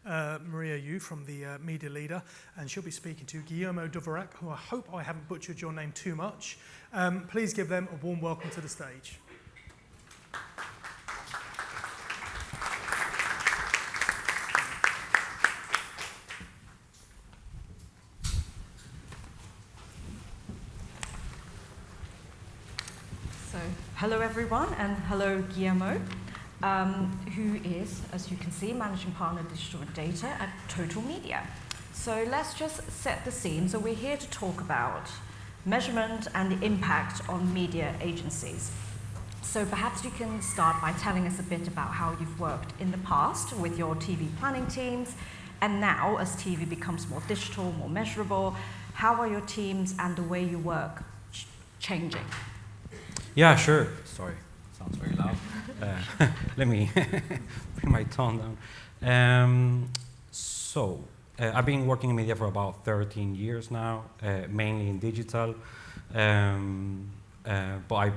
Maria Yu from the Media Leader, and she'll be speaking to Guillermo Dvorak, who I hope I haven't butchered your name too much. Please give them a warm welcome to the stage. Hello everyone, and hello Guillermo, who is, as you can see, Managing Partner Digital and Data at Total Media. So let's just set the scene. So we're here to talk about measurement and the impact on media agencies. So perhaps you can start by telling us a bit about how you've worked in the past with your TV planning teams, and now as TV becomes more digital, more measurable, how are your teams and the way you work changing? Yeah, sure. Sorry, sounds very loud. Let me bring my tone down. I've been working in media for about 13 years now, mainly in digital. But I,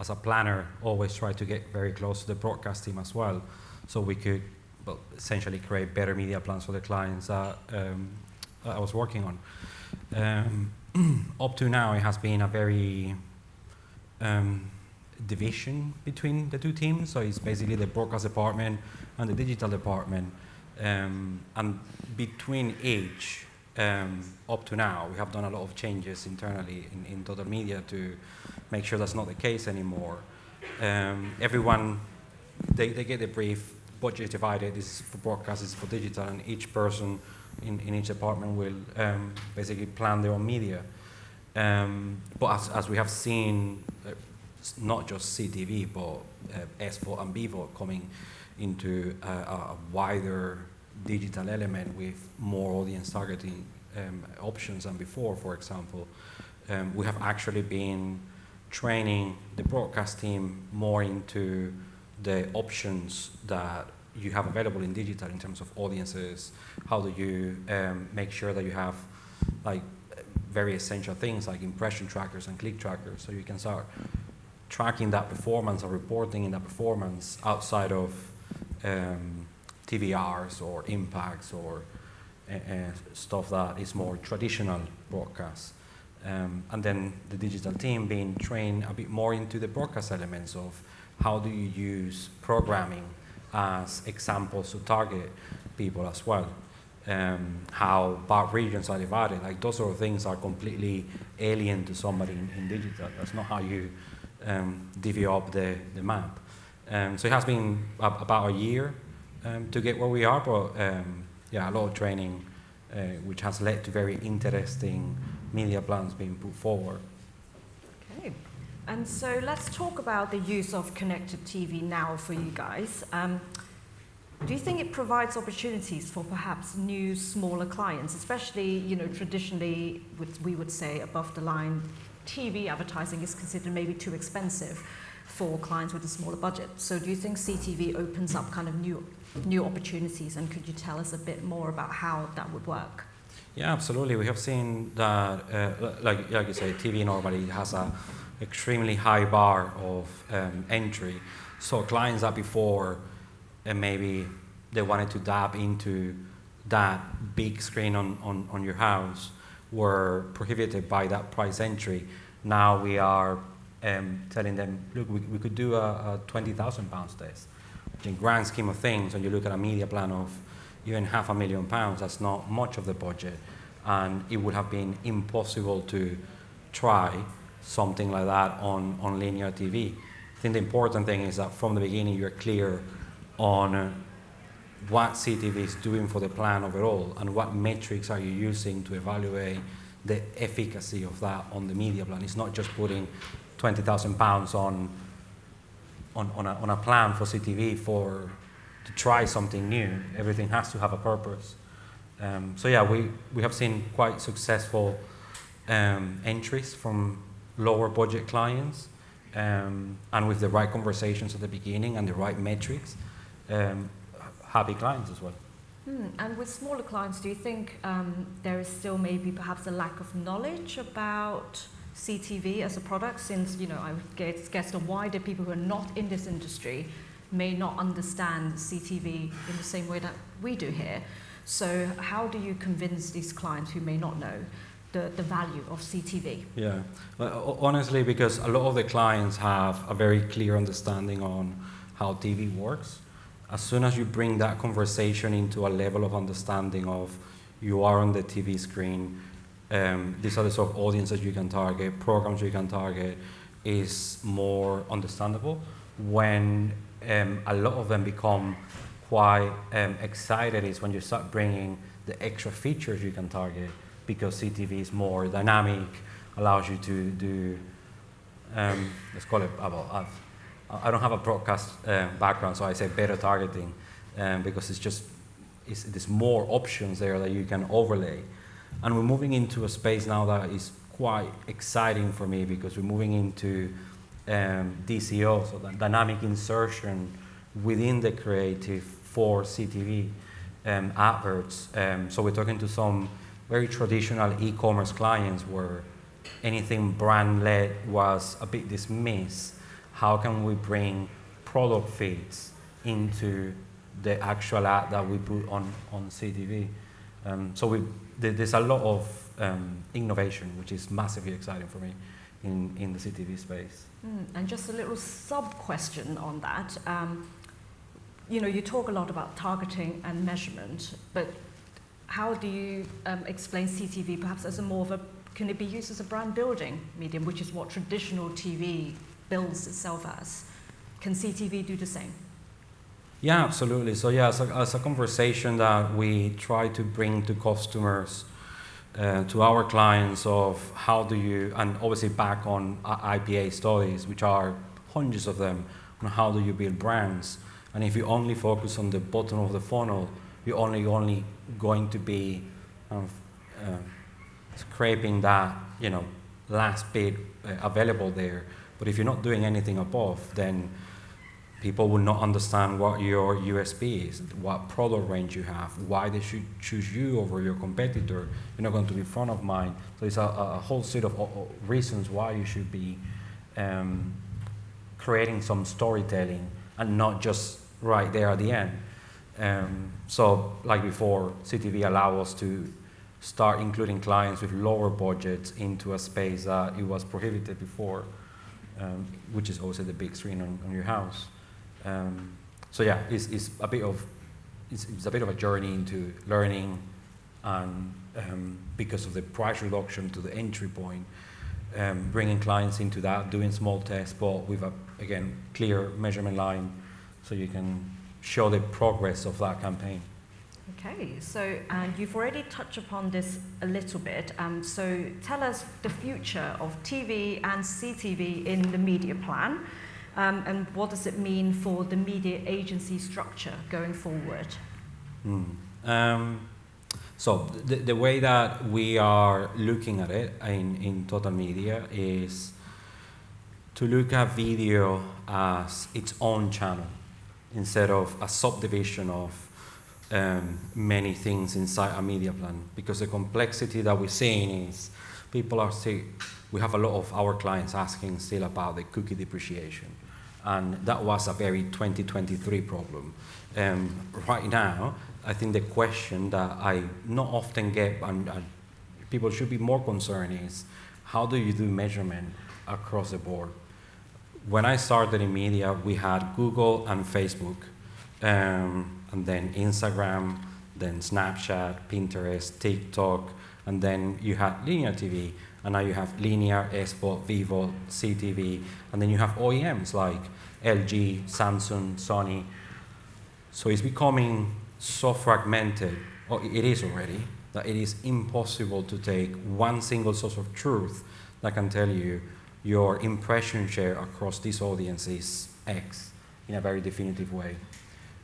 as a planner, always try to get very close to the broadcast team as well, so we could, well, essentially create better media plans for the clients that I was working on. Up to now, it has been a very division between the two teams. So it's basically the broadcast department and the digital department. And between each, up to now, we have done a lot of changes internally in Total Media to make sure that's not the case anymore. Everyone, they get the brief, budget is divided, this is for broadcast, this is for digital, and each person in each department will basically plan their own media. But as we have seen, not just CTV, but SVOD and BVOD coming into a wider digital element with more audience targeting options than before, for example, we have actually been training the broadcast team more into the options that you have available in digital in terms of audiences. How do you make sure that you have like very essential things like impression trackers and click trackers, so you can start tracking that performance or reporting in that performance outside of TVRs or impacts or stuff that is more traditional broadcast. And then the digital team being trained a bit more into the broadcast elements of how do you use programming as examples to target people as well. How bad regions are divided, like those sort of things are completely alien to somebody in digital. That's not how you divvy up the map. So it has been about a year to get where we are, but yeah, a lot of training, which has led to very interesting media plans being put forward. Okay, and so let's talk about the use of connected TV now for you guys. Do you think it provides opportunities for perhaps new, smaller clients, especially, traditionally, we would say above the line, TV advertising is considered maybe too expensive for clients with a smaller budget. So do you think CTV opens up kind of new opportunities, and could you tell us a bit more about how that would work? Yeah, absolutely. We have seen that, like you say, TV normally has a extremely high bar of entry. So clients that before and maybe they wanted to dab into that big screen on your house were prohibited by that price entry. Now we are telling them, look, we could do a £20,000 test. Which in grand scheme of things, when you look at a media plan of even £500,000, that's not much of the budget. And it would have been impossible to try something like that on linear TV. I think the important thing is that from the beginning you're clear on what CTV is doing for the plan overall and what metrics are you using to evaluate the efficacy of that on the media plan. It's not just putting £20,000 on a plan for CTV to try something new. Everything has to have a purpose. So yeah, we have seen quite successful entries from lower budget clients, and with the right conversations at the beginning and the right metrics, happy clients as well. And with smaller clients, do you think there is still maybe perhaps a lack of knowledge about CTV as a product, since, I would guess the wider people who are not in this industry may not understand CTV in the same way that we do here. So how do you convince these clients who may not know the value of CTV? Yeah, well, honestly, because a lot of the clients have a very clear understanding on how TV works. As soon as you bring that conversation into a level of understanding of you are on the TV screen, these are the sort of audiences you can target, programs you can target, is more understandable. When a lot of them become quite excited is when you start bringing the extra features you can target, because CTV is more dynamic, allows you to do, let's call it, I don't have a broadcast background, so I say better targeting, because there's more options there that you can overlay. And we're moving into a space now that is quite exciting for me, because we're moving into DCO, so that dynamic insertion within the creative for CTV adverts. So we're talking to some very traditional e-commerce clients where anything brand-led was a bit dismissed. How can we bring product feeds into the actual ad that we put on CTV? So there's a lot of innovation, which is massively exciting for me in the CTV space. And just a little sub-question on that. You talk a lot about targeting and measurement, but how do you explain CTV perhaps as can it be used as a brand building medium, which is what traditional TV builds itself as? Can CTV do the same? Yeah, absolutely. So yeah, as a conversation that we try to bring to customers, to our clients, of how do you, and obviously back on IPA studies, which are hundreds of them, on how do you build brands. And if you only focus on the bottom of the funnel, you're only going to be scraping that last bit available there. But if you're not doing anything above, then people will not understand what your USP is, what product range you have, why they should choose you over your competitor. You're not going to be front of mind. So it's a whole set of reasons why you should be creating some storytelling and not just right there at the end. So like before, CTV allow us to start including clients with lower budgets into a space that it was prohibited before, which is also the big screen on your house. So yeah, it's a bit of a journey into learning, and because of the price reduction to the entry point, bringing clients into that, doing small tests, but with a clear measurement line, so you can show the progress of that campaign. Okay, so you've already touched upon this a little bit. So tell us the future of TV and CTV in the media plan. And what does it mean for the media agency structure going forward? So the way that we are looking at it in Total Media is to look at video as its own channel instead of a subdivision of many things inside a media plan. Because the complexity that we're seeing is we have a lot of our clients asking still about the cookie depreciation. And that was a very 2023 problem. Right now, I think the question that I not often get, and people should be more concerned, is how do you do measurement across the board? When I started in media, we had Google and Facebook, and then Instagram, then Snapchat, Pinterest, TikTok, and then you had linear TV, and now you have linear, SVOD, VVOD, CTV, and then you have OEMs like LG, Samsung, Sony. So it's becoming so fragmented, or it is already, that it is impossible to take one single source of truth that can tell you your impression share across this audience is X in a very definitive way.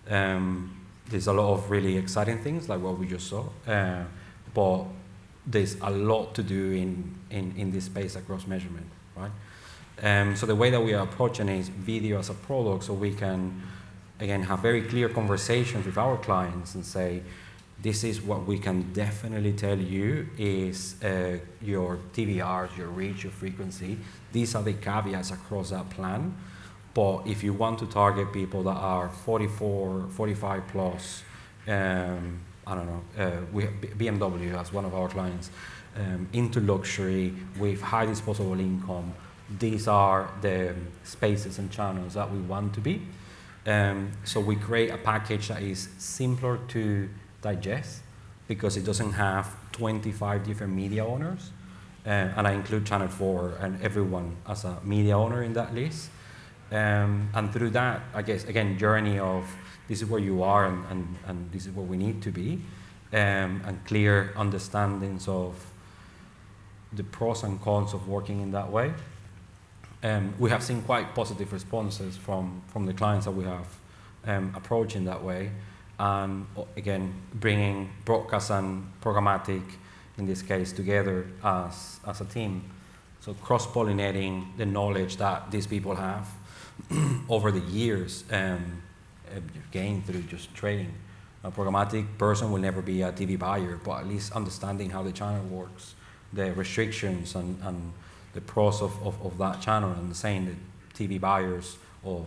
There's a lot of really exciting things like what we just saw, but there's a lot to do in this space across measurement, right? So the way that we are approaching is video as a product, so we can, again, have very clear conversations with our clients and say, this is what we can definitely tell you is your TVRs, your reach, your frequency. These are the caveats across that plan. But if you want to target people that are 44, 45 plus, I don't know, we have BMW as one of our clients, into luxury with high disposable income, these are the spaces and channels that we want to be. So we create a package that is simpler to digest because it doesn't have 25 different media owners. And I include Channel 4 and everyone as a media owner in that list. And through that, I guess, again, journey of this is where you are and this is where we need to be, and clear understandings of the pros and cons of working in that way. We have seen quite positive responses from the clients that we have approached in that way. And again, bringing broadcast and programmatic, in this case, together as a team. So cross-pollinating the knowledge that these people have over the years gained through just trading. A programmatic person will never be a TV buyer, but at least understanding how the channel works, the restrictions and the pros of that channel, and saying that TV buyers or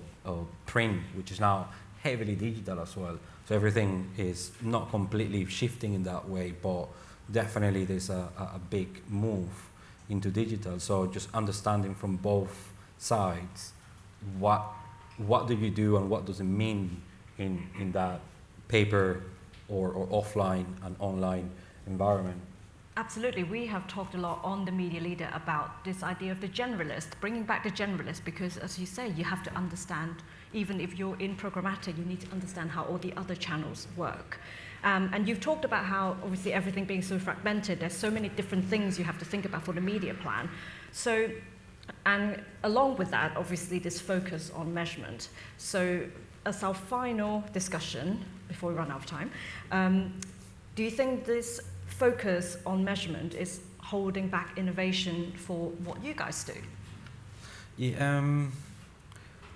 print, which is now heavily digital as well. So everything is not completely shifting in that way, but definitely there's a big move into digital. So just understanding from both sides what do you do and what does it mean in that paper or offline and online environment. Absolutely. We have talked a lot on the Media Leader about this idea of the generalist, bringing back the generalist, because as you say, you have to understand, even if you're in programmatic, you need to understand how all the other channels work. And you've talked about how, obviously, everything being so fragmented, there's so many different things you have to think about for the media plan. So, and along with that, obviously, this focus on measurement. So, as our final discussion, before we run out of time, do you think this focus on measurement is holding back innovation for what you guys do? Yeah,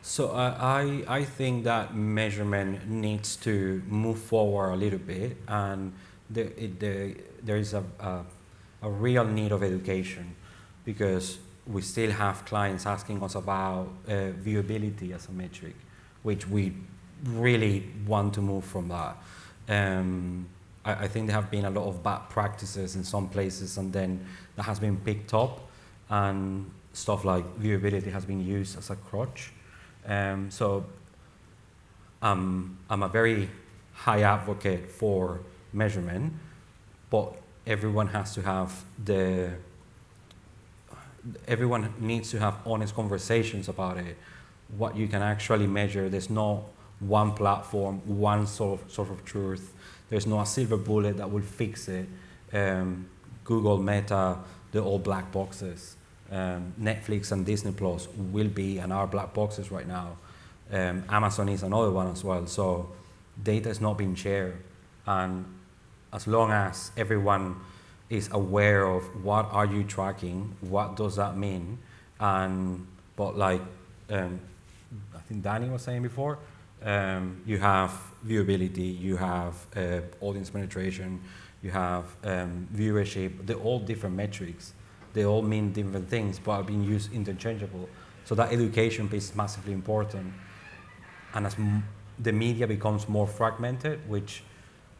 so I think that measurement needs to move forward a little bit, and there is a real need of education, because we still have clients asking us about viewability as a metric, which we really want to move from that. I think there have been a lot of bad practices in some places, and then that has been picked up, and stuff like viewability has been used as a crutch. So I'm a very high advocate for measurement, but everyone needs to have honest conversations about it, what you can actually measure. There's no one platform, one sort of truth. There's no a silver bullet that will fix it. Google, Meta, they're all black boxes. Netflix and Disney Plus will be and are black boxes right now. Amazon is another one as well. So data is not being shared. And as long as everyone is aware of what are you tracking, what does that mean, but like I think Danny was saying before, you have viewability, you have audience penetration, you have viewership. They're all different metrics. They all mean different things, but are being used interchangeable. So that education piece is massively important. And as the media becomes more fragmented, which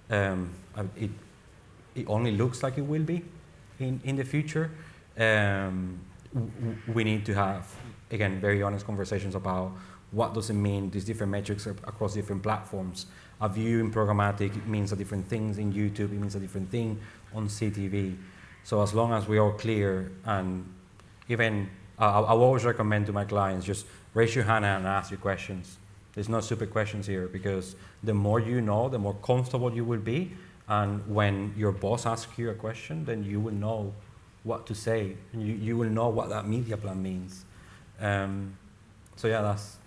it only looks like it will be in the future, we need to have, again, very honest conversations about what does it mean, these different metrics across different platforms. A view in programmatic means a different thing in YouTube, it means a different thing on CTV. So as long as we are clear, and even, I always recommend to my clients, just raise your hand and ask your questions. There's no stupid questions here, because the more you know, the more comfortable you will be. And when your boss asks you a question, then you will know what to say. You will know what that media plan means. So yeah, that's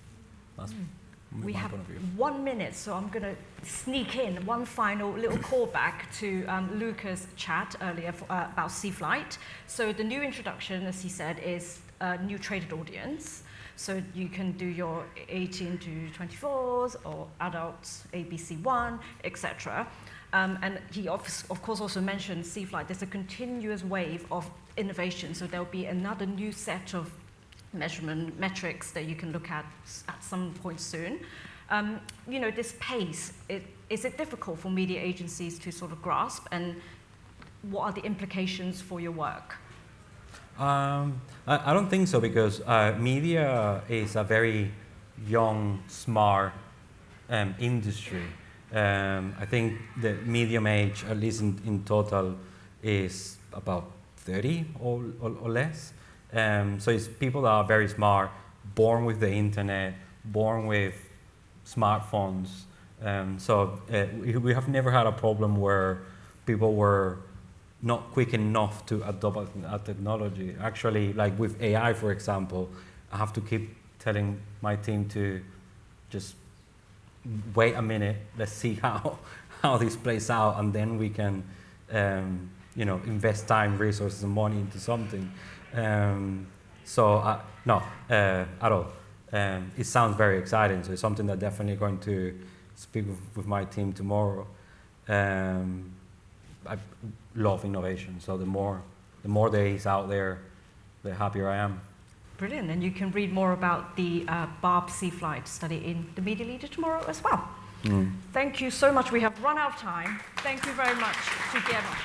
we my have point of view. 1 minute, so I'm going to sneak in one final little callback to Luca's chat earlier about C-Flight. So the new introduction, as he said, is a new traded audience. So you can do your 18 to 24s or adults, ABC1, etc. And he of course also mentioned C-Flight. There's a continuous wave of innovation, so there'll be another new set of measurement metrics that you can look at some point soon. This pace, is it difficult for media agencies to sort of grasp, and what are the implications for your work? I don't think so, because media is a very young, smart industry. I think the medium age, at least in total, is about 30 or less. So it's people that are very smart, born with the internet, born with smartphones. So we have never had a problem where people were not quick enough to adopt a technology. Actually, like with AI, for example, I have to keep telling my team to just wait a minute, let's see how this plays out, and then we can invest time, resources, and money into something. No, at all. It sounds very exciting, so it's something that definitely going to speak with my team tomorrow. I love innovation, so the more there is out there, the happier I am. Brilliant, and you can read more about the Barb Sea Flight study in the Media Leader tomorrow as well. Thank you so much. We have run out of time. Thank you very much to Guillermo.